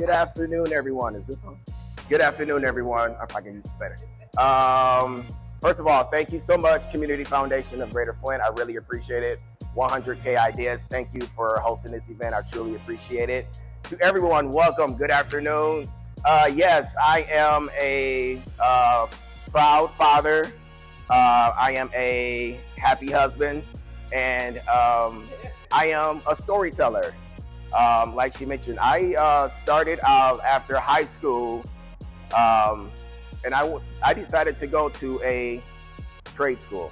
Good afternoon, everyone. Is this on? Good afternoon, everyone. If I can use it better. First of all, thank you so much, Community Foundation of Greater Flint. I really appreciate it. 100K Ideas. Thank you for hosting this event. I truly appreciate it. To everyone, welcome. Good afternoon. Yes, I am a proud father. I am a happy husband, and I am a storyteller. Like she mentioned, I started out after high school, and I decided to go to a trade school.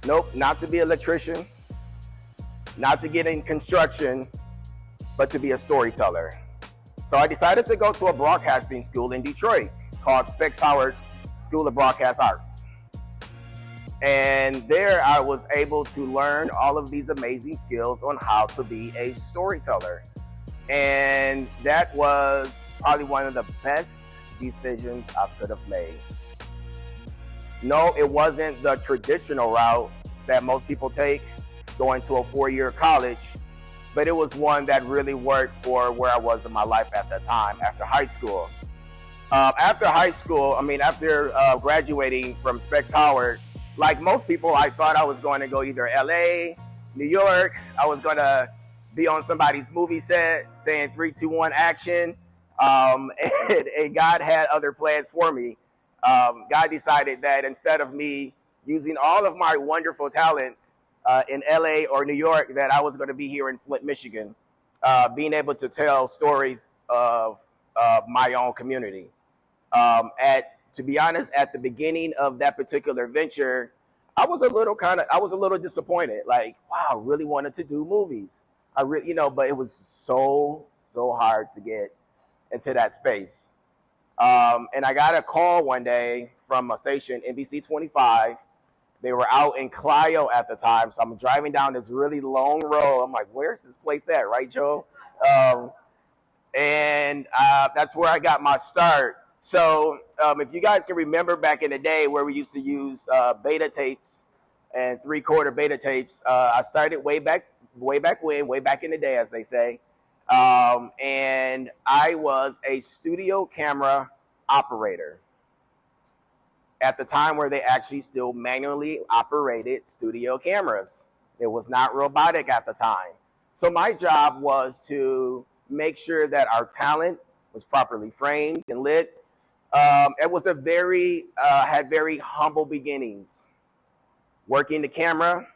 Nope, not to be an electrician, not to get in construction, but to be a storyteller. So I decided to go to a broadcasting school in Detroit called GenFoward's School of Broadcast Arts. And there I was able to learn all of these amazing skills on how to be a storyteller. And that was probably one of the best decisions I could have made. No, it wasn't the traditional route that most people take, going to a 4-year college, but it was one that really worked for where I was in my life at that time, after high school. After graduating from GenFoward, like most people, I thought I was going to go either LA, New York. I was going to be on somebody's movie set saying 3, 2, 1, action. And God had other plans for me. God decided that instead of me using all of my wonderful talents in LA or New York, that I was going to be here in Flint, Michigan, being able to tell stories of my own community. To be honest, at the beginning of that particular venture, I was a little disappointed. Like, wow, I really wanted to do movies. But it was so hard to get into that space. And I got a call one day from a station, NBC 25. They were out in Clio at the time, so I'm driving down this really long road. I'm like, where's this place at, right, Joe? And that's where I got my start. So if you guys can remember back in the day where we used to use beta tapes and 3/4 beta tapes, I started way back in the day, as they say. And I was a studio camera operator at the time where they actually still manually operated studio cameras. It was not robotic at the time. So my job was to make sure that our talent was properly framed and lit. It was had very humble beginnings. Working the camera,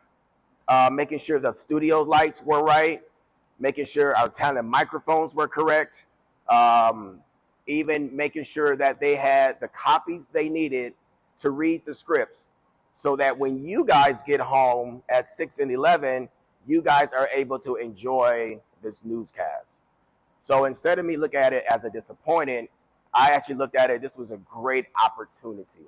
making sure the studio lights were right, making sure our talent microphones were correct, even making sure that they had the copies they needed to read the scripts, so that when you guys get home at 6 and 11, you guys are able to enjoy this newscast. So instead of me looking at it as a disappointment, I actually looked at it, this was a great opportunity.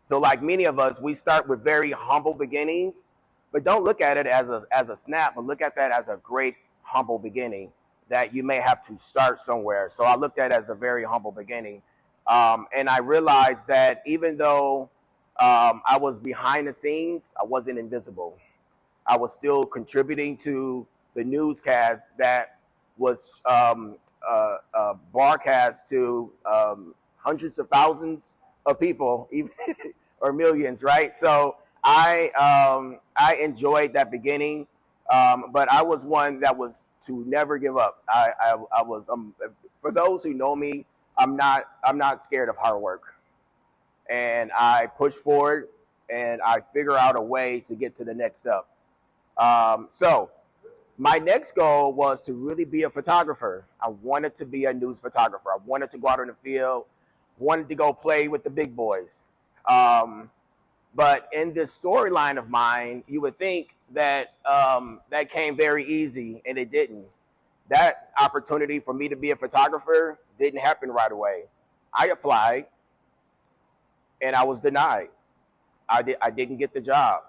So like many of us, we start with very humble beginnings, but don't look at it as a snap, but look at that as a great humble beginning, that you may have to start somewhere. So I looked at it as a very humble beginning. And I realized that even though I was behind the scenes, I wasn't invisible. I was still contributing to the newscast that was broadcast to hundreds of thousands of people, even or millions, right? So I enjoyed that beginning, but I was one that was to never give up. I was for those who know me, I'm not scared of hard work, and I push forward and I figure out a way to get to the next step. So my next goal was to really be a photographer. I wanted to be a news photographer. I wanted to go out in the field, wanted to go play with the big boys. But in this storyline of mine, you would think that that came very easy, and it didn't. That opportunity for me to be a photographer didn't happen right away. I applied, and I was denied. I didn't get the job.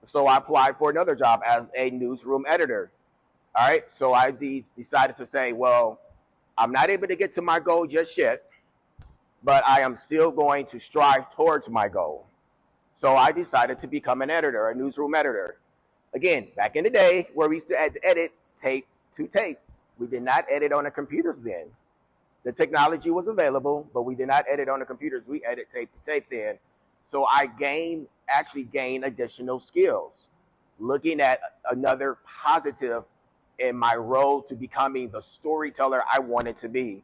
So I applied for another job as a newsroom editor. All right, so I decided to say, well, I'm not able to get to my goal just yet, but I am still going to strive towards my goal. So I decided to become an editor, a newsroom editor. Again, back in the day where we used to edit tape to tape. We did not edit on the computers then. The technology was available, but we did not edit on the computers. We edit tape to tape then. So I actually gained additional skills. Looking at another positive in my road to becoming the storyteller I wanted to be.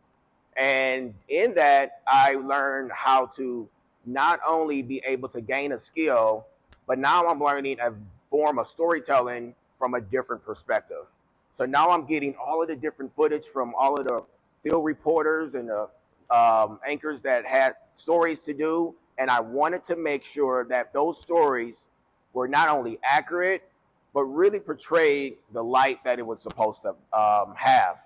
And in that, I learned how to not only be able to gain a skill, but now I'm learning a form of storytelling from a different perspective. So now I'm getting all of the different footage from all of the field reporters and the anchors that had stories to do. And I wanted to make sure that those stories were not only accurate, but really portrayed the light that it was supposed to have.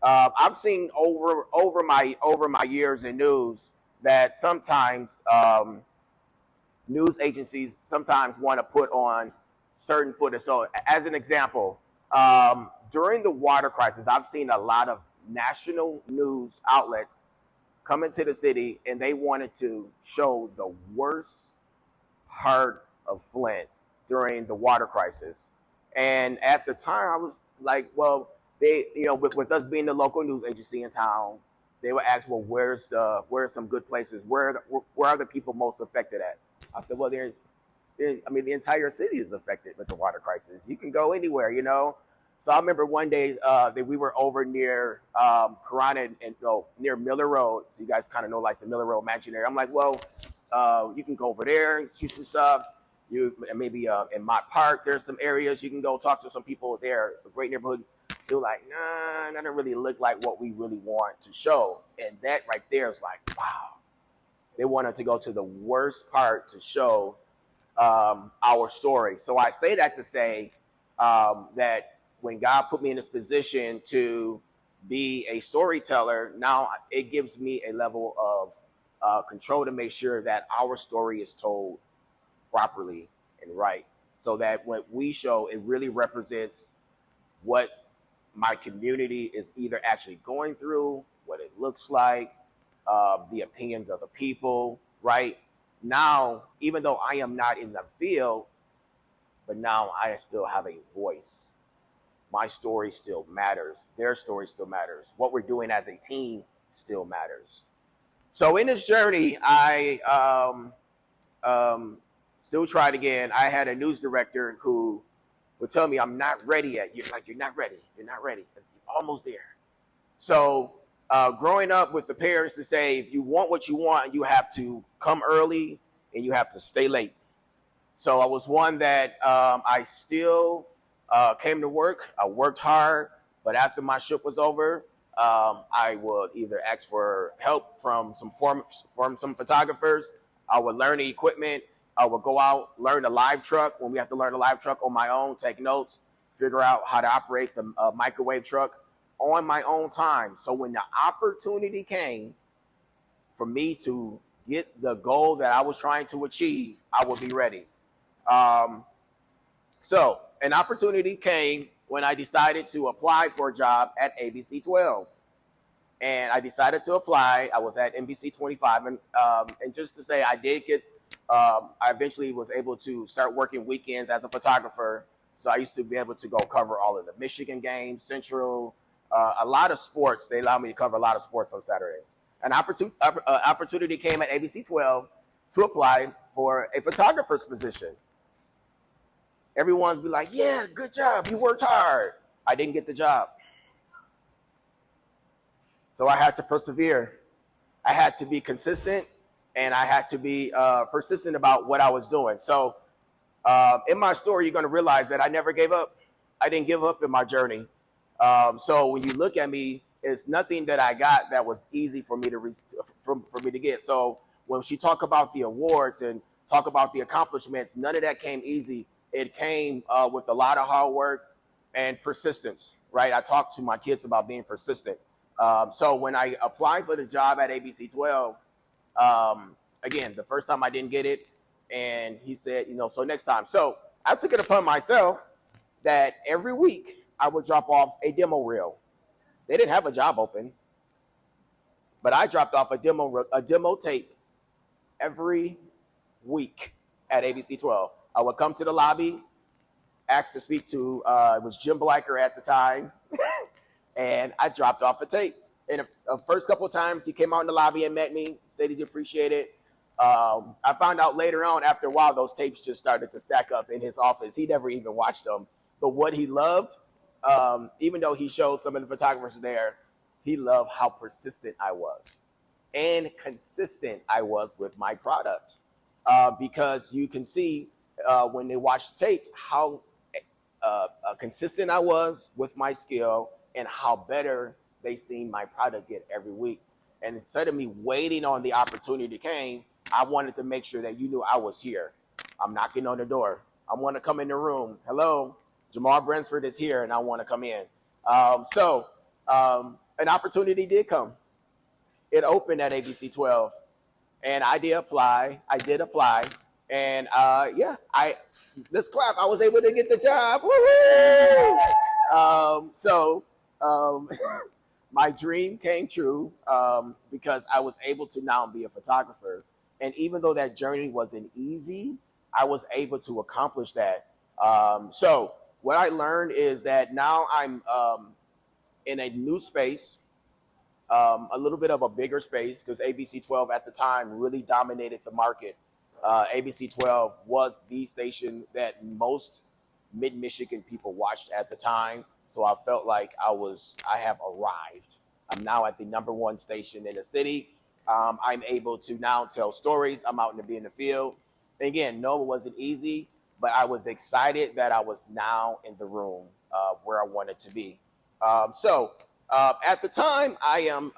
I've seen over my years in news that sometimes news agencies sometimes want to put on certain footage. So, as an example, during the water crisis, I've seen a lot of national news outlets come into the city and they wanted to show the worst part of Flint during the water crisis. And at the time, I was like, well, they, with us being the local news agency in town, they would ask, well, where's some good places? Where are the people most affected at? I said, well, the entire city is affected with the water crisis. You can go anywhere. So I remember one day that we were over near Corona and near Miller Road. So you guys kind of know like the Miller Road imaginary. I'm like, well, you can go over there and see some stuff. Maybe in Mott Park, there's some areas you can go talk to some people there. A great neighborhood. They were like, nah, that doesn't really look like what we really want to show. And that right there is like, wow. They wanted to go to the worst part to show our story. So I say that to say that when God put me in this position to be a storyteller, now it gives me a level of control to make sure that our story is told properly and right, so that when we show, it really represents what my community is either actually going through, what it looks like, the opinions of the people, right? Now, even though I am not in the field, but now I still have a voice. My story still matters. Their story still matters. What we're doing as a team still matters. So in this journey, I still tried again. I had a news director who would tell me, I'm not ready yet. You're not ready. You're not ready. It's almost there. So growing up with the parents to say, if you want what you want, you have to come early and you have to stay late. So I was one that I still came to work. I worked hard, but after my shift was over, I would either ask for help from some photographers. I would learn the equipment. I would go out, learn the live truck. When we have to learn the live truck on my own, take notes, figure out how to operate the microwave truck on my own time. So when the opportunity came for me to get the goal that I was trying to achieve, I would be ready. So an opportunity came when I decided to apply for a job at ABC 12. And I decided to apply. I was at NBC 25. And just to say, I did get, I eventually was able to start working weekends as a photographer. So I used to be able to go cover all of the Michigan games, Central, a lot of sports. They allowed me to cover a lot of sports on Saturdays. An opportunity came at ABC 12 to apply for a photographer's position. Everyone's be like, yeah, good job. You worked hard. I didn't get the job. So I had to persevere. I had to be consistent, and I had to be persistent about what I was doing. So in my story, you're going to realize that I never gave up. I didn't give up in my journey. So when you look at me, it's nothing that I got that was easy for me to get. So when she talk about the awards and talk about the accomplishments, none of that came easy. It came with a lot of hard work and persistence, right? I talk to my kids about being persistent. So when I applied for the job at ABC 12, again, the first time I didn't get it, and he said, so next time. So I took it upon myself that every week I would drop off a demo reel. They didn't have a job open, but I dropped off a demo tape every week at ABC 12. I would come to the lobby, ask to speak to, it was Jim Bliker at the time, and I dropped off a tape. And the first couple of times he came out in the lobby and met me, said he appreciated it. I found out later on, after a while, those tapes just started to stack up in his office. He never even watched them. But what he loved, even though he showed some of the photographers there, he loved how persistent I was and consistent I was with my product. Because you can see when they watch the tapes how consistent I was with my skill and how better they seen my product get every week. And instead of me waiting on the opportunity to come, I wanted to make sure that you knew I was here. I'm knocking on the door. I want to come in the room. Hello, Jamal Bransford is here, and I want to come in. So an opportunity did come. It opened at ABC 12, and I did apply. And yeah, let's clap. I was able to get the job. Woo-hoo! My dream came true because I was able to now be a photographer. And even though that journey wasn't easy, I was able to accomplish that. So what I learned is that now I'm in a new space, a little bit of a bigger space, because ABC 12 at the time really dominated the market. ABC 12 was the station that most mid-Michigan people watched at the time. So I felt like I have arrived. I'm now at the #1 station in the city. I'm able to now tell stories. I'm out in the field. And again, no, it wasn't easy, but I was excited that I was now in the room where I wanted to be. At the time, I am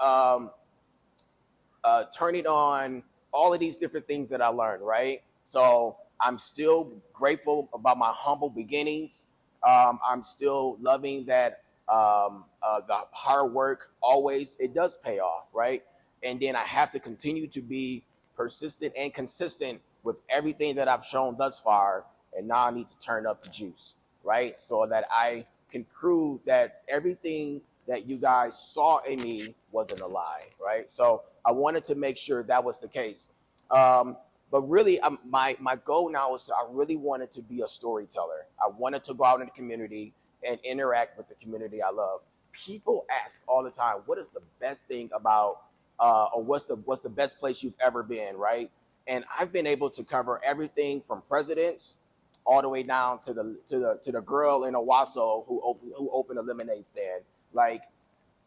turning on all of these different things that I learned, right? So I'm still grateful about my humble beginnings. I'm still loving that the hard work always, it does pay off, right? And then I have to continue to be persistent and consistent with everything that I've shown thus far. And now I need to turn up the juice, right? So that I can prove that everything that you guys saw in me wasn't a lie, right? So I wanted to make sure that was the case. But really, my goal now is I really wanted to be a storyteller. I wanted to go out in the community and interact with the community I love. People ask all the time, what is the best thing about, or what's the best place you've ever been, right? And I've been able to cover everything from presidents all the way down to the girl in Owasso who opened a lemonade stand, like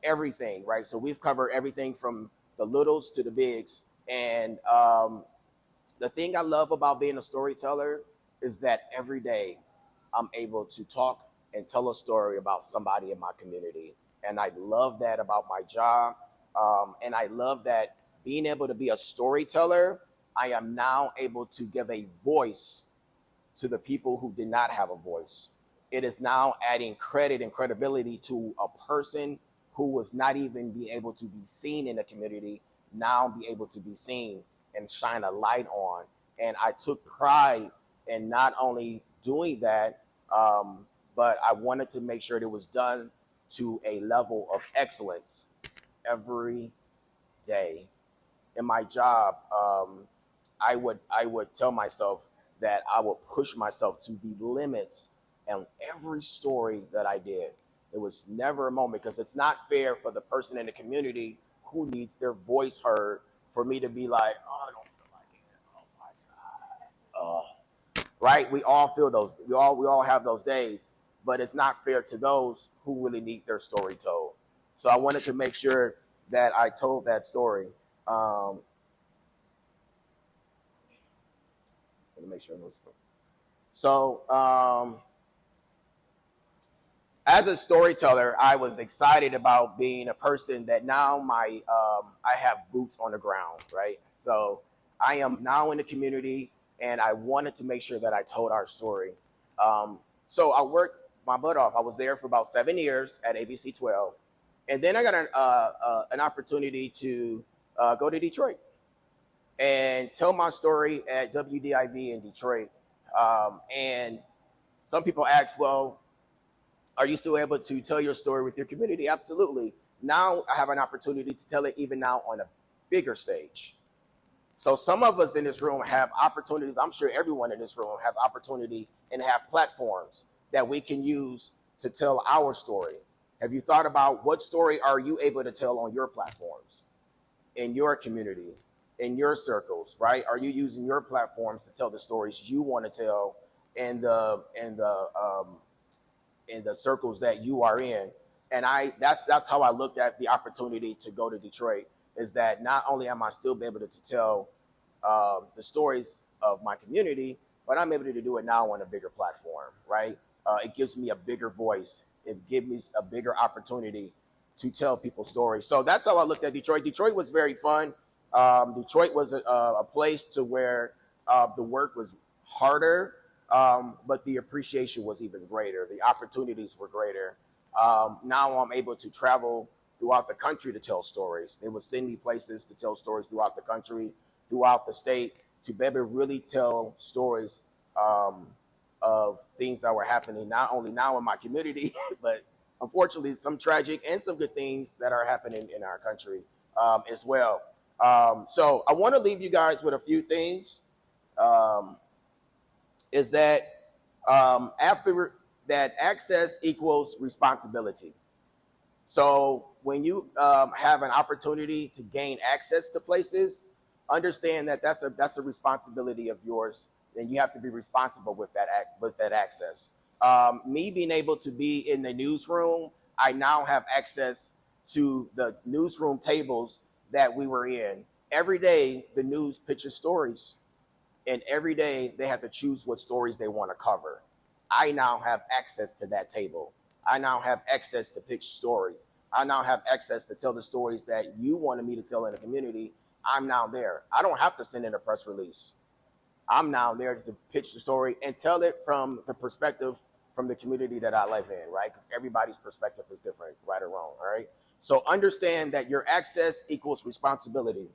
everything, right? So we've covered everything from the littles to the bigs. And the thing I love about being a storyteller is that every day I'm able to talk and tell a story about somebody in my community. And I love that about my job. And I love that being able to be a storyteller, I am now able to give a voice to the people who did not have a voice. It is now adding credit and credibility to a person who was not even be able to be seen in the community, now be able to be seen and shine a light on. And I took pride in not only doing that, but I wanted to make sure it was done to a level of excellence every day. In my job, I would tell myself that I would push myself to the limits and every story that I did. It was never a moment, because it's not fair for the person in the community who needs their voice heard for me to be like, oh, I don't feel like it. Oh my God. Right? We all feel those. We all have those days, but it's not fair to those who really need their story told. So I wanted to make sure that I told that story. Let me make sure I know this. So as a storyteller, I was excited about being a person that now I have boots on the ground, right? So I am now in the community, and I wanted to make sure that I told our story. So I worked my butt off. I was there for about 7 years at ABC 12. And then I got an opportunity to go to Detroit and tell my story at WDIV in Detroit. And some people ask, well, are you still able to tell your story with your community? Absolutely. Now I have an opportunity to tell it even now on a bigger stage. So some of us in this room have opportunities. I'm sure everyone in this room have opportunity and have platforms that we can use to tell our story. Have you thought about what story are you able to tell on your platforms, in your community, in your circles, right? Are you using your platforms to tell the stories you want to tell in the circles that you are in? And that's how I looked at the opportunity to go to Detroit, is that not only am I still be able to tell the stories of my community, but I'm able to do it now on a bigger platform, right? It gives me a bigger voice. It gives me a bigger opportunity to tell people stories. So that's how I looked at Detroit. Detroit was very fun. Detroit was a place to where the work was harder, but the appreciation was even greater. The opportunities were greater. Now I'm able to travel throughout the country to tell stories. They would send me places to tell stories throughout the country, throughout the state, to be able to really tell stories of things that were happening, not only now in my community, but unfortunately some tragic and some good things that are happening in our country as well. So I want to leave you guys with a few things. Is that after that, access equals responsibility. So when you have an opportunity to gain access to places, understand that that's a responsibility of yours, and you have to be responsible with that access. Me being able to be in the newsroom, I now have access to the newsroom tables that we were in. Every day, the news pitches stories, and every day they have to choose what stories they want to cover. I now have access to that table. I now have access to pitch stories. I now have access to tell the stories that you wanted me to tell in the community. I'm now there. I don't have to send in a press release. I'm now there to pitch the story and tell it from the perspective from the community that I live in, right? Because everybody's perspective is different, right or wrong, all right? So understand that your access equals responsibility,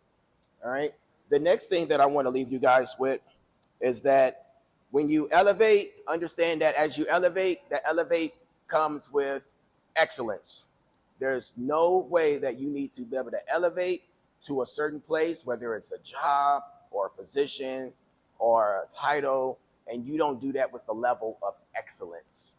all right? The next thing that I want to leave you guys with is that when you elevate, understand that as you elevate, that elevate comes with excellence. There's no way that you need to be able to elevate to a certain place, whether it's a job or a position or a title, and you don't do that with the level of excellence.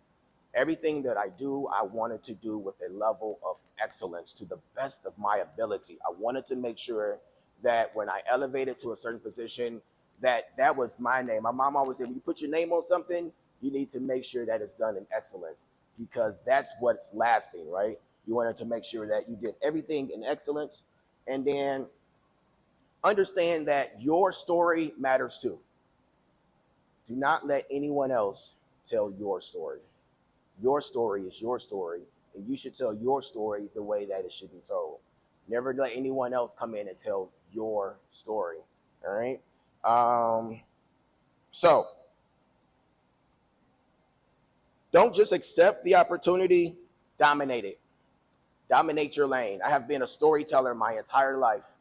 Everything that I do, I wanted to do with a level of excellence to the best of my ability. I wanted to make sure that when I elevated to a certain position, that was my name. My mom always said, when you put your name on something, you need to make sure that it's done in excellence, because that's what's lasting, right? You wanted to make sure that you did everything in excellence, and then understand that your story matters too. Do not let anyone else tell your story. Your story is your story, and you should tell your story the way that it should be told. Never let anyone else come in and tell your story. All right. So don't just accept the opportunity, dominate it. Dominate your lane. I have been a storyteller my entire life.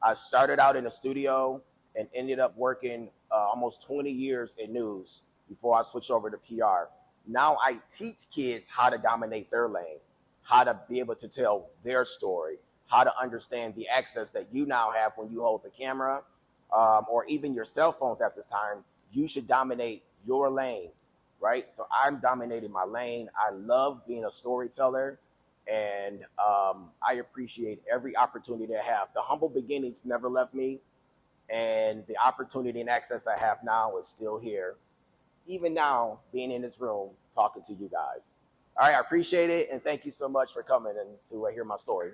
I started out in a studio and ended up working almost 20 years in news before I switched over to PR. Now I teach kids how to dominate their lane, how to be able to tell their story, how to understand the access that you now have when you hold the camera, or even your cell phones at this time. You should dominate your lane, right? So I'm dominating my lane. I love being a storyteller, and I appreciate every opportunity I have. The humble beginnings never left me, and the opportunity and access I have now is still here. Even now, being in this room, talking to you guys. All right, I appreciate it, and thank you so much for coming and to hear my story.